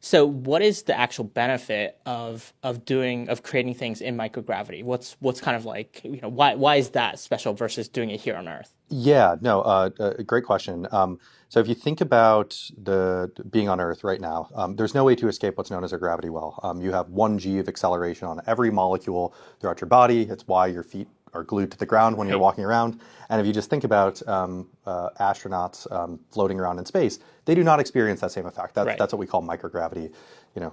So what is the actual benefit of creating things in microgravity? What's kind of like, why is that special versus doing it here on Earth? Yeah, no, great question. So if you think about the being on Earth right now, there's no way to escape what's known as a gravity well. You have 1 g of acceleration on every molecule throughout your body. It's why your feet are glued to the ground when you're Right. walking around. And if you just think about astronauts floating around in space, they do not experience that same effect. That's Right. that's what we call microgravity.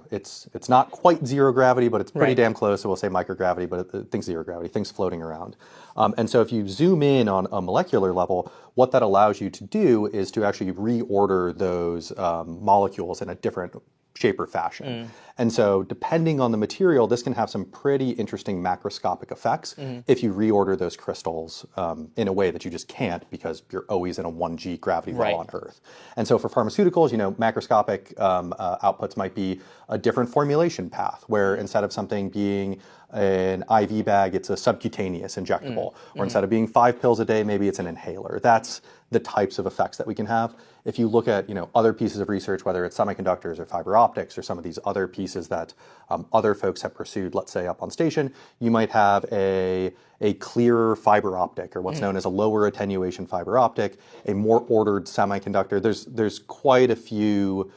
It's not quite zero gravity, but it's pretty Right. damn close. So we'll say microgravity, but think zero gravity, things floating around. And so if you zoom in on a molecular level, what that allows you to do is to actually reorder those molecules in a different shape or fashion. And so depending on the material, this can have some pretty interesting macroscopic effects if you reorder those crystals in a way that you just can't because you're always in a 1G gravity well Right. on Earth. And so for pharmaceuticals, macroscopic outputs might be a different formulation path where instead of something being an IV bag, it's a subcutaneous injectable. Or instead of being 5 pills a day, maybe it's an inhaler. That's the types of effects that we can have. If you look at other pieces of research, whether it's semiconductors or fiber optics or some of these other pieces that other folks have pursued, let's say up on station, you might have a clearer fiber optic or what's known as a lower attenuation fiber optic, a more ordered semiconductor. There's quite a few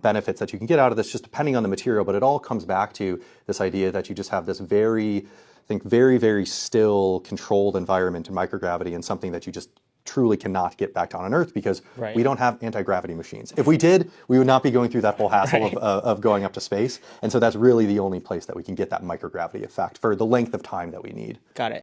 benefits that you can get out of this just depending on the material, but it all comes back to this idea that you just have this very, very still controlled environment in microgravity and something that you just truly cannot get back down on Earth because Right. we don't have anti-gravity machines. If we did, we would not be going through that whole hassle Right. of going up to space. And so that's really the only place that we can get that microgravity effect for the length of time that we need. Got it.